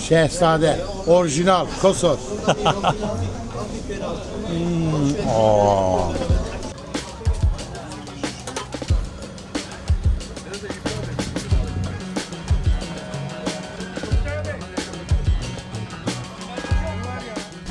Şehzade, orijinal, Kosos.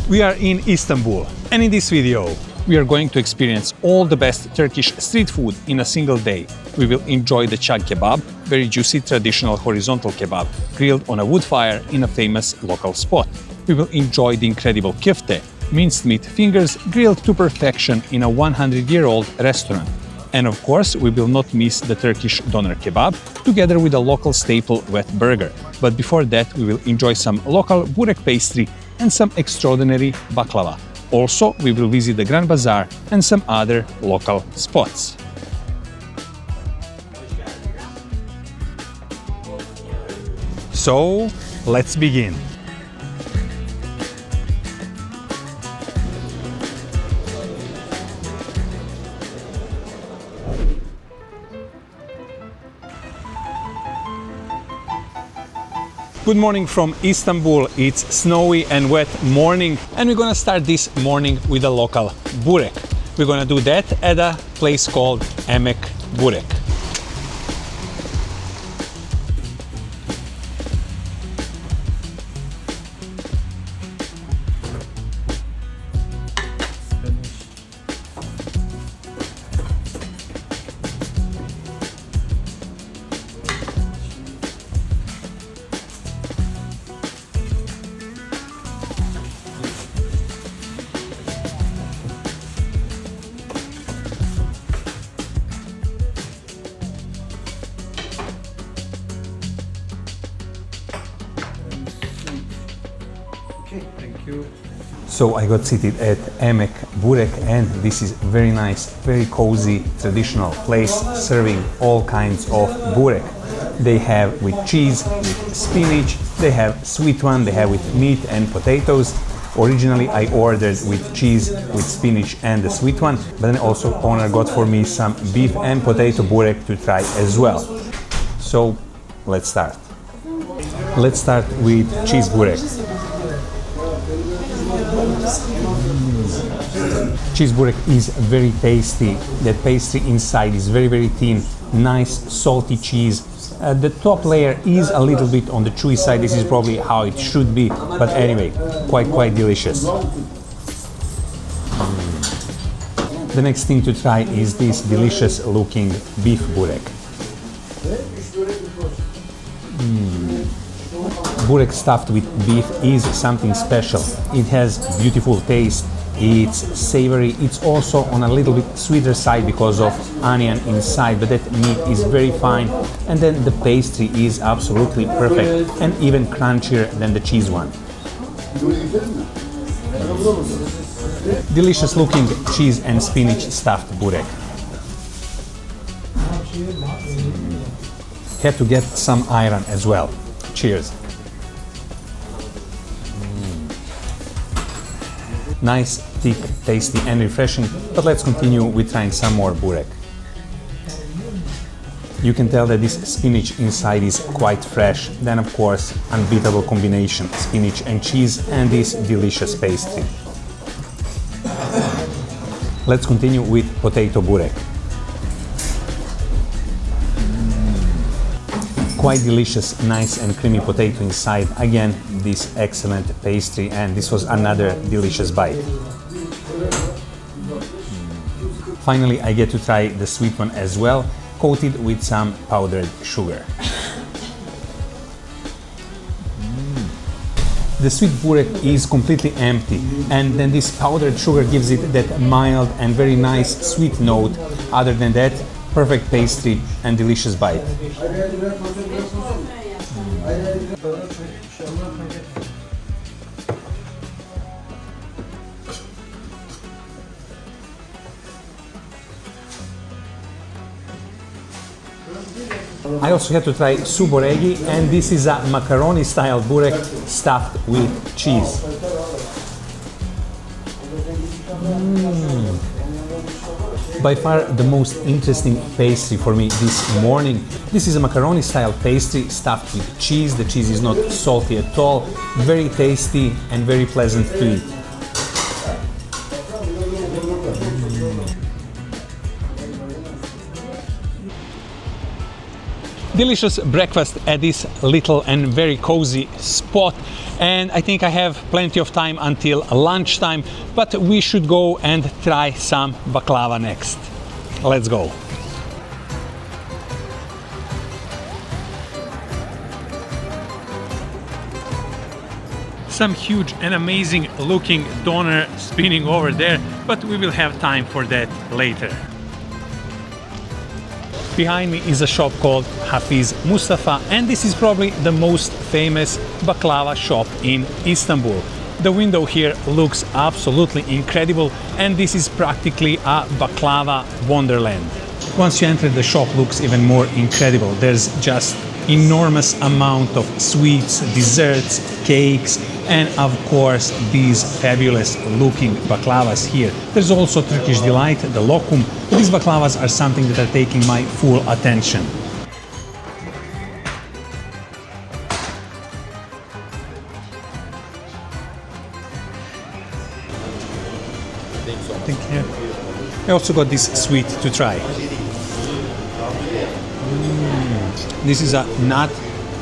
We are in Istanbul, and in this video we are going to experience all the best Turkish street food in a single day. We will enjoy the chag kebab, very juicy traditional horizontal kebab, grilled on a wood fire in a famous local spot. We will enjoy the incredible kifte, minced meat fingers grilled to perfection in a 100-year-old restaurant. And of course, we will not miss the Turkish doner kebab, together with a local staple wet burger. But before that, we will enjoy some local burek pastry and some extraordinary baklava. Also, we will visit the Grand Bazaar and some other local spots. So, let's begin. Good morning from Istanbul. It's snowy and wet morning, and we're gonna start this morning with a local burek. We're gonna do that at a place called Emek Burek. So I got seated at Emek Burek, and this is very nice, very cozy, traditional place serving all kinds of burek. They have with cheese, with spinach, they have sweet one, they have with meat and potatoes. Originally I ordered with cheese, with spinach and the sweet one, but then also owner got for me some beef and potato burek to try as well. So let's start. Let's start with cheese burek. Cheese burek is very tasty. The pastry inside is very thin, nice salty cheese. The top layer is a little bit on the chewy side. This is probably how it should be, but anyway, quite delicious. The next thing to try is this delicious looking beef burek. Burek stuffed with beef is something special. It has beautiful taste, it's savory, it's also on a little bit sweeter side because of onion inside, but that meat is very fine, and then the pastry is absolutely perfect and even crunchier than the cheese one. Delicious looking cheese and spinach stuffed burek. Had to get some iron as well. Cheers. Nice, thick, tasty and refreshing, but let's continue with trying some more burek. You can tell that this spinach inside is quite fresh. Then of course, unbeatable combination, spinach and cheese and this delicious pastry. Let's continue with potato burek. Quite delicious, nice and creamy potato inside. Again, this excellent pastry, and this was another delicious bite. Finally, I get to try the sweet one as well, coated with some powdered sugar. The sweet burek is completely empty, and then this powdered sugar gives it that mild and very nice sweet note. Other than that, perfect pastry and delicious bite. I also had to try su boregi, and this is a macaroni style burek stuffed with cheese. By far the most interesting pastry for me this morning. This is a macaroni style pastry stuffed with cheese. The cheese is not salty at all, very tasty and very pleasant to eat. Delicious breakfast at this little and very cozy spot, and I think I have plenty of time until lunchtime, but we should go and try some baklava next. Let's go. Some huge and amazing looking doner spinning over there, but we will have time for that later. Behind me is a shop called Hafiz Mustafa, and this is probably the most famous baklava shop in Istanbul. The window here looks absolutely incredible, and this is practically a baklava wonderland. Once you enter, the shop looks even more incredible. There's just enormous amount of sweets, desserts, cakes, and of course these fabulous looking baklavas here. There's also Turkish delight, the lokum. These baklavas are something that are taking my full attention. Thank you. I also got this sweet to try. This is a nut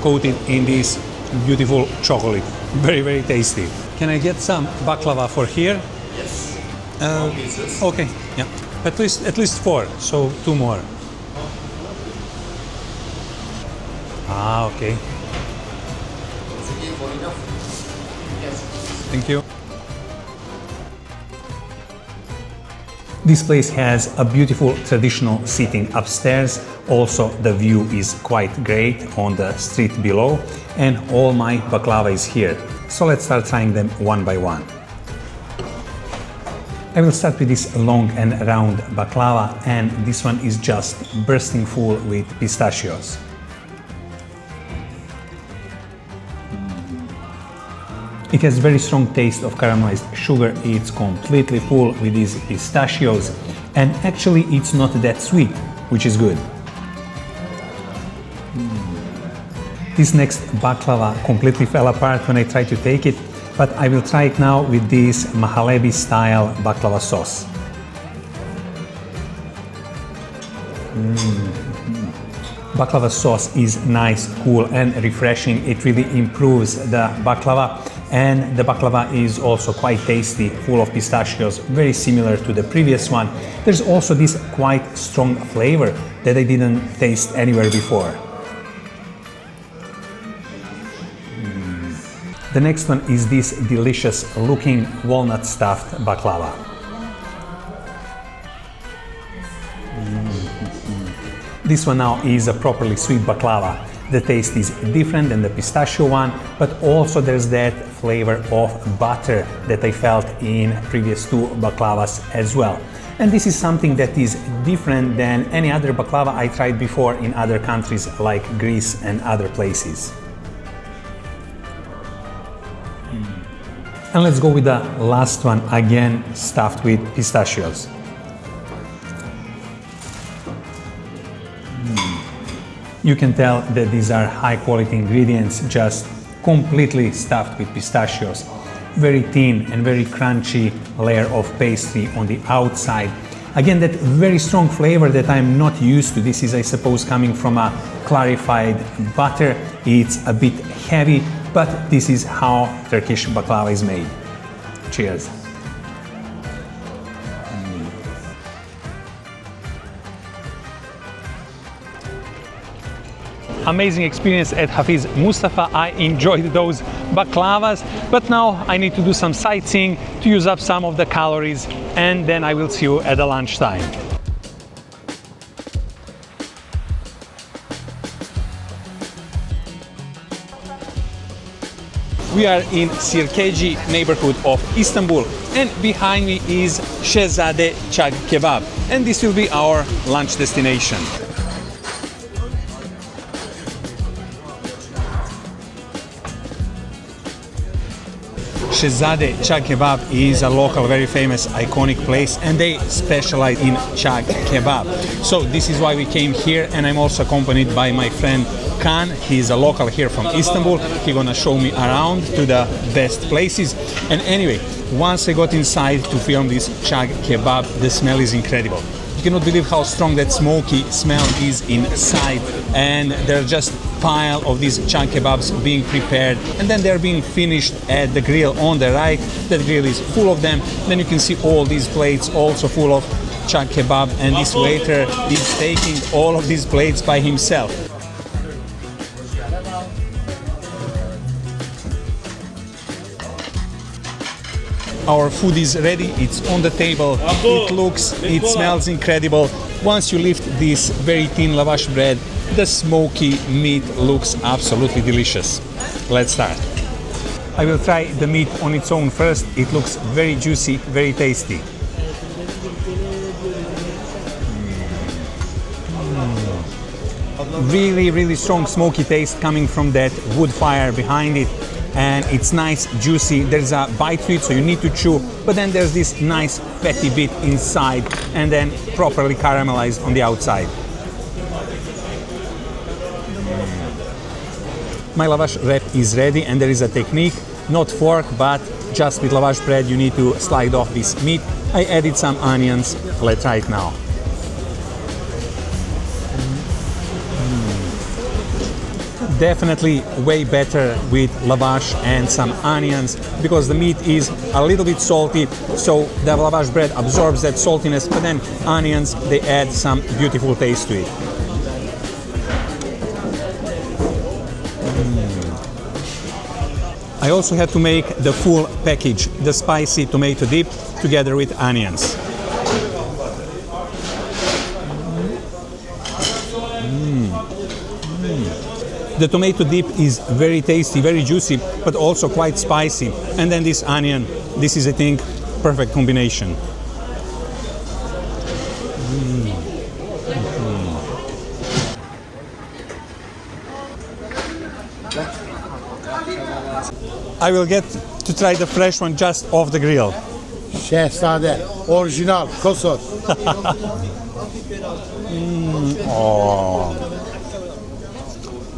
coated in this beautiful chocolate. Very, very tasty. Can I get some baklava for here? Yes. Okay, yeah. At least 4, so 2 more. Ah, okay. Thank you. This place has a beautiful traditional seating upstairs. Also, the view is quite great on the street below, and all my baklava is here. So let's start trying them one by one. I will start with this long and round baklava, and this one is just bursting full with pistachios. It has very strong taste of caramelized sugar. It's completely full with these pistachios, and actually it's not that sweet, which is good. This next baklava completely fell apart when I tried to take it, but I will try it now with this Mahalebi style baklava sauce. Baklava sauce is nice, cool and refreshing. It really improves the baklava, and the baklava is also quite tasty, full of pistachios, very similar to the previous one. There's also this quite strong flavor that I didn't taste anywhere before. The next one is this delicious looking walnut stuffed baklava. This one now is a properly sweet baklava. The taste is different than the pistachio one, but also there's that flavor of butter that I felt in previous 2 baklavas as well. And this is something that is different than any other baklava I tried before in other countries like Greece and other places. And let's go with the last one, again stuffed with pistachios. You can tell that these are high quality ingredients, just completely stuffed with pistachios. Very thin and very crunchy layer of pastry on the outside. Again, that very strong flavor that I'm not used to. This is, I suppose, coming from a clarified butter. It's a bit heavy, but this is how Turkish baklava is made. Cheers. Amazing experience at Hafiz Mustafa. I enjoyed those baklavas, but now I need to do some sightseeing to use up some of the calories, and then I will see you at the lunchtime. We are in Sirkeci neighborhood of Istanbul, and behind me is Shehzade Chag Kebab, and this will be our lunch destination. Shehzade Chag Kebab is a local, very famous, iconic place, and they specialize in Chag Kebab. So this is why we came here, and I'm also accompanied by my friend Khan. He's a local here from Istanbul. He's gonna show me around to the best places. And anyway, once I got inside to film this Chag Kebab, the smell is incredible. You cannot believe how strong that smoky smell is inside, and there are just pile of these Chag Kebabs being prepared, and then they're being finished at the grill on the right. That grill is full of them. Then you can see all these plates also full of Chag Kebab, and this waiter is taking all of these plates by himself. Our food is ready, it's on the table, it smells incredible. Once you lift this very thin lavash bread, the smoky meat looks absolutely delicious. Let's start. I will try the meat on its own first. It looks very juicy, very tasty. Really strong smoky taste coming from that wood fire behind it. And it's nice, juicy. There's a bite to it, so you need to chew, but then there's this nice fatty bit inside, and then properly caramelized on the outside. My lavash wrap is ready, and there is a technique, not fork, but just with lavash bread you need to slide off this meat. I added some onions. Let's try it now. Definitely way better with lavash and some onions, because the meat is a little bit salty, so the lavash bread absorbs that saltiness, but then onions, they add some beautiful taste to it. I also had to make the full package, the spicy tomato dip together with onions. The tomato dip is very tasty, very juicy, but also quite spicy. And then this onion, this is, I think, perfect combination. I will get to try the fresh one just off the grill. Şehzade, orijinal, Kosor.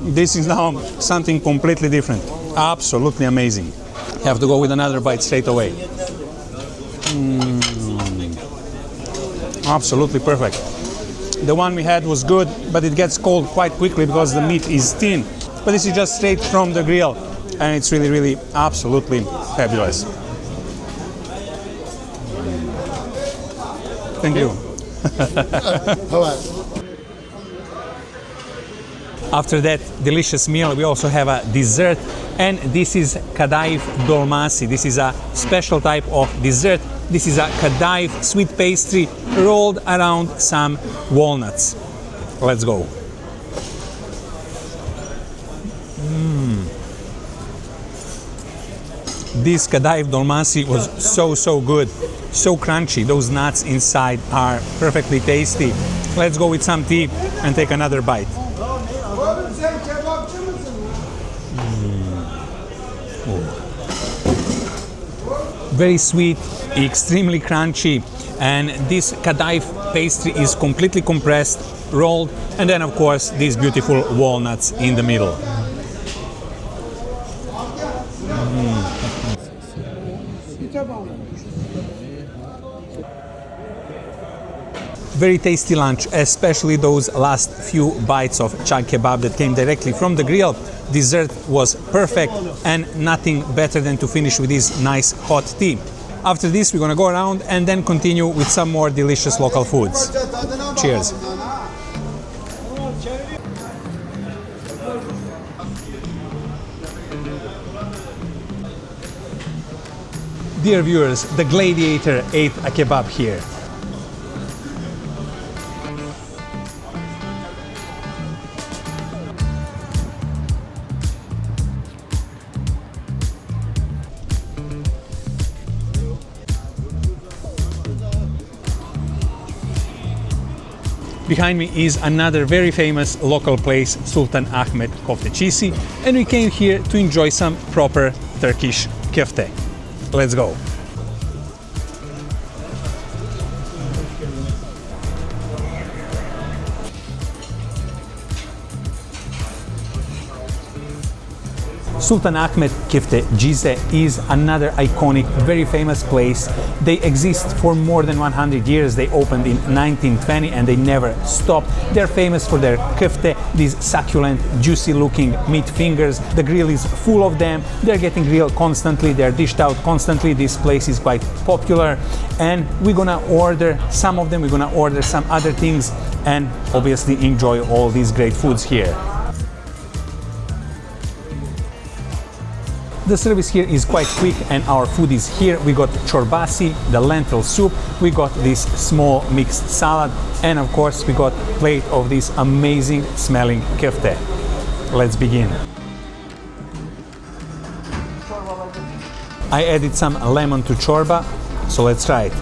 This is now something completely different. Absolutely amazing. Have to go with another bite straight away. Absolutely perfect. The one we had was good, but it gets cold quite quickly because the meat is thin. But this is just straight from the grill, and it's really absolutely fabulous. Thank you. After that delicious meal, we also have a dessert, and this is kadayif dolmasi. This is a special type of dessert. This is a kadayif sweet pastry rolled around some walnuts. Let's go. This kadayif dolmasi was so good, so crunchy. Those nuts inside are perfectly tasty. Let's go with some tea and take another bite. Very sweet, extremely crunchy, and this kadayif pastry is completely compressed, rolled, and then of course these beautiful walnuts in the middle. Very tasty lunch, especially those last few bites of Chag Kebab that came directly from the grill. Dessert was perfect, and nothing better than to finish with this nice hot tea. After this, we're gonna go around and then continue with some more delicious local foods. Cheers. Dear viewers, the Gladiator ate a kebab here. Behind me is another very famous local place, Sultan Ahmet Köftecisi, and we came here to enjoy some proper Turkish köfte. Let's go. Sultan Ahmed Kifte Gize is another iconic, very famous place. They exist for more than 100 years. They opened in 1920 and they never stopped. They're famous for their kifte, these succulent, juicy looking meat fingers. The grill is full of them. They're getting grilled constantly. They're dished out constantly. This place is quite popular and we're gonna order some of them. We're gonna order some other things and obviously enjoy all these great foods here. The service here is quite quick and our food is here. We got chorbasi, the lentil soup, we got this small mixed salad, and of course we got a plate of this amazing smelling kefte. Let's begin. I added some lemon to chorba, so let's try it.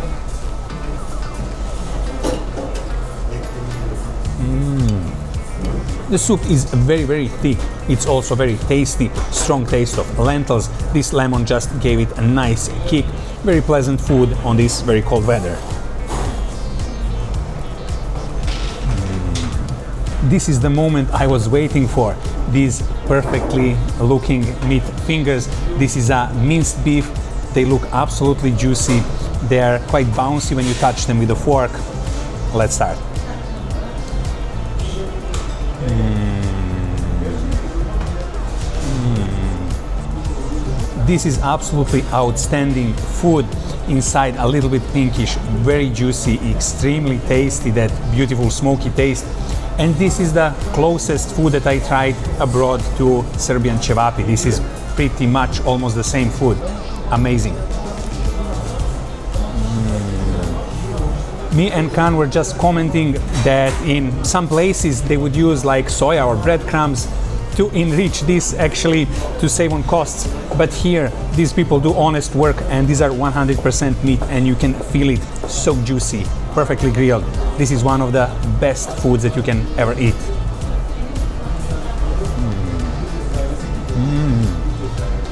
The soup is very, very thick. It's also very tasty, strong taste of lentils. This lemon just gave it a nice kick. Very pleasant food on this very cold weather. This is the moment I was waiting for. These perfectly looking meat fingers. This is a minced beef. They look absolutely juicy. They are quite bouncy when you touch them with a fork. Let's start. This is absolutely outstanding food. Inside a little bit pinkish, very juicy, extremely tasty, that beautiful smoky taste. And this is the closest food that I tried abroad to Serbian cevapi. This is pretty much almost the same food. Amazing. Me and Khan were just commenting that in some places they would use like soya or breadcrumbs to enrich this, actually to save on costs. But here, these people do honest work and these are 100% meat and you can feel it, so juicy, perfectly grilled. This is one of the best foods that you can ever eat.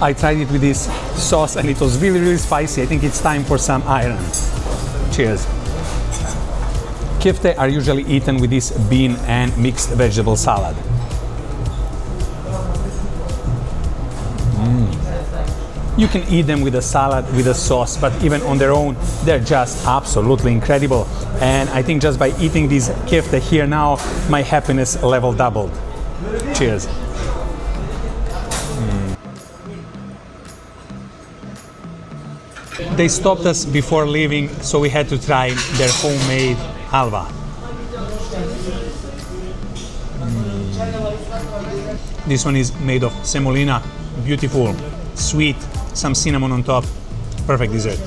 I tried it with this sauce and it was really, really spicy. I think it's time for some iron. Cheers. Kifte are usually eaten with this bean and mixed vegetable salad. You can eat them with a salad, with a sauce, but even on their own, they're just absolutely incredible. And I think just by eating these kifte here now, my happiness level doubled. Cheers. They stopped us before leaving, so we had to try their homemade halva. This one is made of semolina, beautiful, sweet, some cinnamon on top, perfect dessert.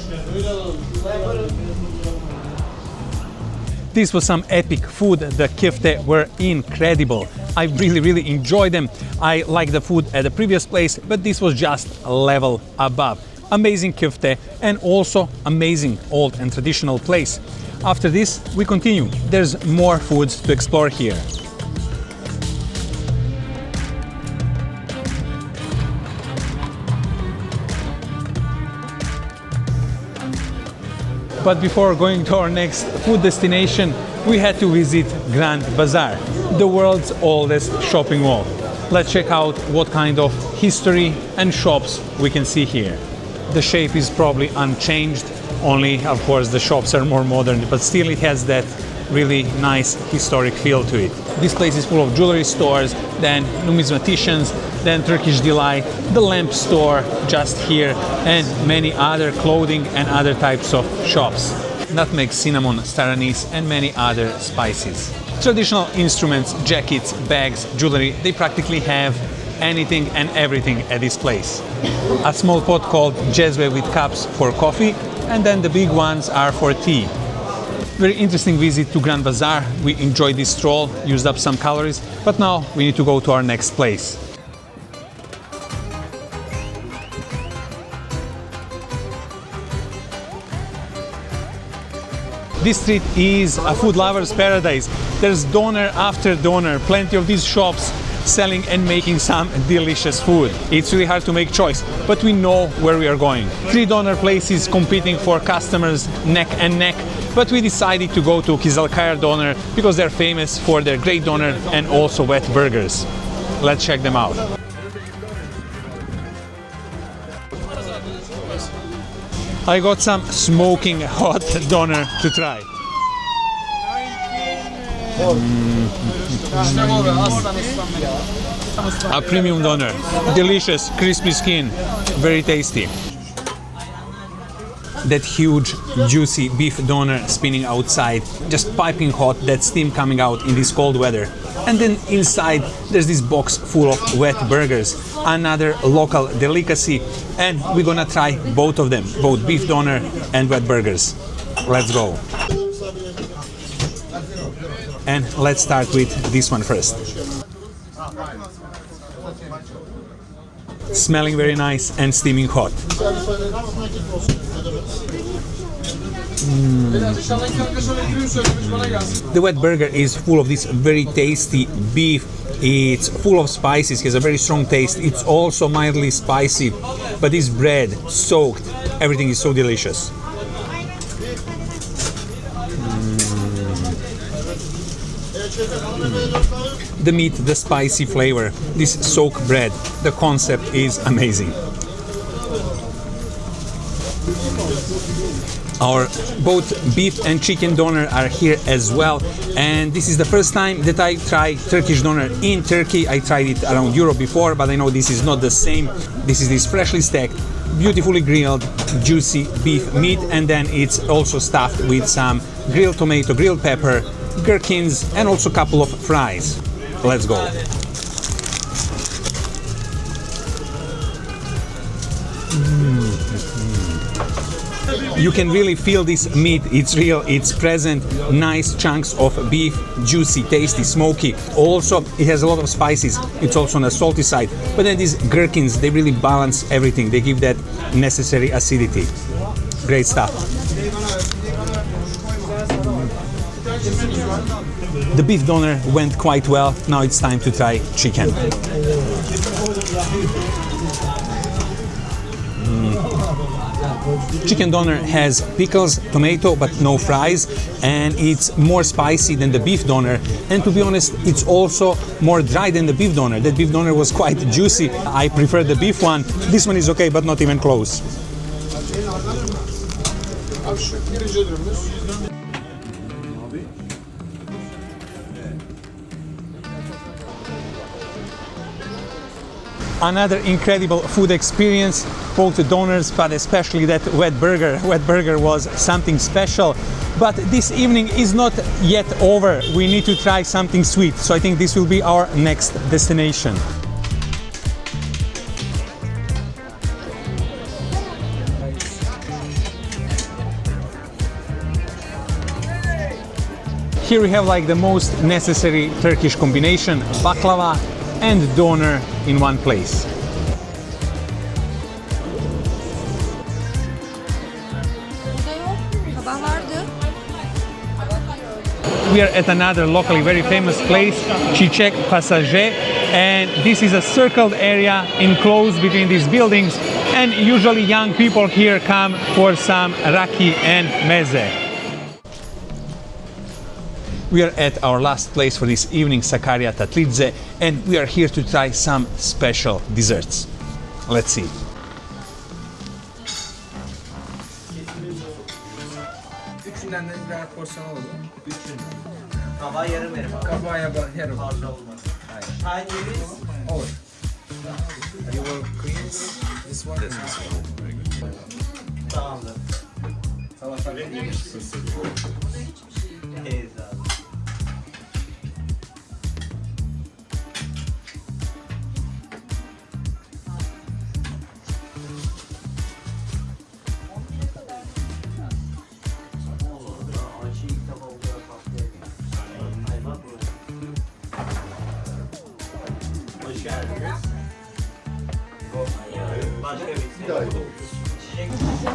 This was some epic food. The kifte were incredible. I really, really enjoyed them. I liked the food at the previous place, but this was just a level above. Amazing kifte and also amazing old and traditional place. After this, we continue. There's more foods to explore here. But before going to our next food destination, we had to visit Grand Bazaar, the world's oldest shopping mall. Let's check out what kind of history and shops we can see here. The shape is probably unchanged, only of course the shops are more modern, but still it has that really nice historic feel to it. This place is full of jewelry stores, then numismaticians, then Turkish Delight, the lamp store just here, and many other clothing and other types of shops. Nutmeg, cinnamon, star anise, and many other spices. Traditional instruments, jackets, bags, jewelry, they practically have anything and everything at this place. A small pot called jezve with cups for coffee, and then the big ones are for tea. Very interesting visit to Grand Bazaar. We enjoyed this stroll, used up some calories, but now we need to go to our next place. This street is a food lover's paradise. There's doner after doner, plenty of these shops selling and making some delicious food. It's really hard to make choice, but we know where we are going. 3 doner places competing for customers neck and neck, but we decided to go to Kizilkaya Doner because they're famous for their great doner and also wet burgers. Let's check them out. I got some smoking hot doner to try. A premium doner, delicious, crispy skin, very tasty. That huge, juicy beef doner spinning outside, just piping hot, that steam coming out in this cold weather. And then inside there's this box full of wet burgers, another local delicacy, and we're gonna try both of them, both beef doner and wet burgers. Let's go. And let's start with this one first. Smelling very nice and steaming hot. The wet burger is full of this very tasty beef. It's full of spices, has a very strong taste. It's also mildly spicy, but this bread soaked, everything is so delicious. The meat, the spicy flavor, this soaked bread, the concept is amazing. Our both beef and chicken doner are here as well, and this is the first time that I try Turkish doner in Turkey. I tried it around Europe before, but I know this is not the same. This is this freshly stacked, beautifully grilled, juicy beef meat, and then it's also stuffed with some grilled tomato, grilled pepper, gherkins, and also a couple of fries. Let's go. You can really feel this meat, it's real, it's present, nice chunks of beef, juicy, tasty, smoky. Also, it has a lot of spices, it's also on the salty side. But then these gherkins, they really balance everything, they give that necessary acidity. Great stuff. The beef doner went quite well, now it's time to try chicken. Chicken doner has pickles, tomato, but no fries, and it's more spicy than the beef doner. And to be honest, it's also more dry than the beef doner. That beef doner was quite juicy. I prefer the beef one. This one is okay, but not even close. Another incredible food experience, both the doners, but especially that wet burger. Wet burger was something special. But this evening is not yet over. We need to try something sweet. So I think this will be our next destination. Here we have like the most necessary Turkish combination, baklava and doner in one place. We are at another locally very famous place, Çiçek Passager, and this is a circled area enclosed between these buildings, and usually young people here come for some raki and meze. We are at our last place for this evening, Sakarya Tatlidze, and we are here to try some special desserts. Let's see. Üçünden de birer porsiyon alalım. Üçünden. Kabağı yarım verim abi. Kabağı yarım. Fazla olmaz. Hayır. Aynı yeriz. Olur. You will clean this one. Tamamdır. Salata Evet abi. Hoş geldiniz. Başka bir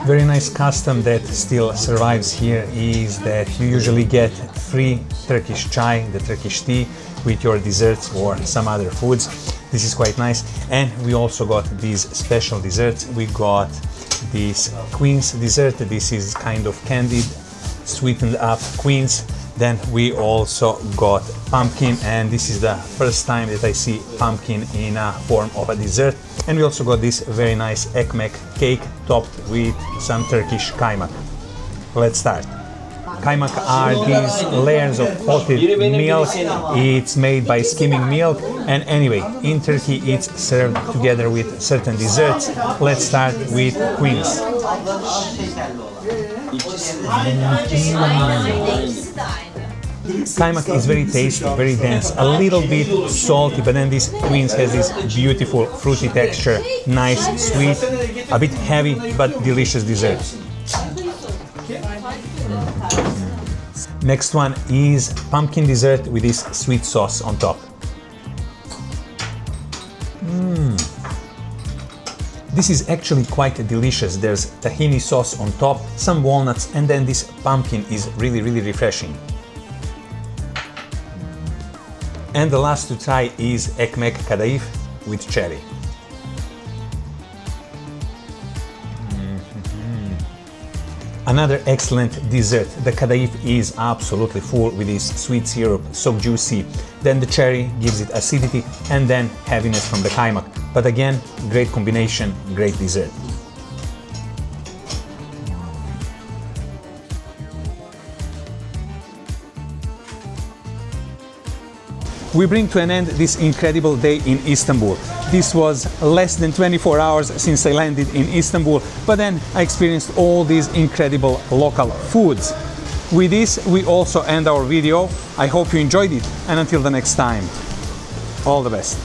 Very nice custom that still survives here is that you usually get free Turkish chai, the Turkish tea, with your desserts or some other foods. This is quite nice. And we also got these special desserts. We got this Queen's dessert. This is kind of candied, sweetened up Queen's. Then we also got pumpkin, and this is the first time that I see pumpkin in a form of a dessert. And we also got this very nice ekmek cake topped with some Turkish kaymak. Let's start. Kaymak are these layers of potted milk. It's made by skimming milk, and anyway, in Turkey it's served together with certain desserts. Let's start with Queen's. Kaymak is very tasty, very dense, a little bit salty, but then this Queen's has this beautiful fruity texture, nice, sweet, a bit heavy, but delicious dessert. Next one is pumpkin dessert with this sweet sauce on top. This is actually quite delicious. There's tahini sauce on top, some walnuts, and then this pumpkin is really, really refreshing. And the last to try is ekmek kadayif with cherry. Another excellent dessert. The kadayif is absolutely full with this sweet syrup, so juicy. Then the cherry gives it acidity, and then heaviness from the kaymak. But again, great combination, great dessert. We bring to an end this incredible day in Istanbul. This was less than 24 hours since I landed in Istanbul, but then I experienced all these incredible local foods. With this, we also end our video. I hope you enjoyed it, and until the next time, all the best.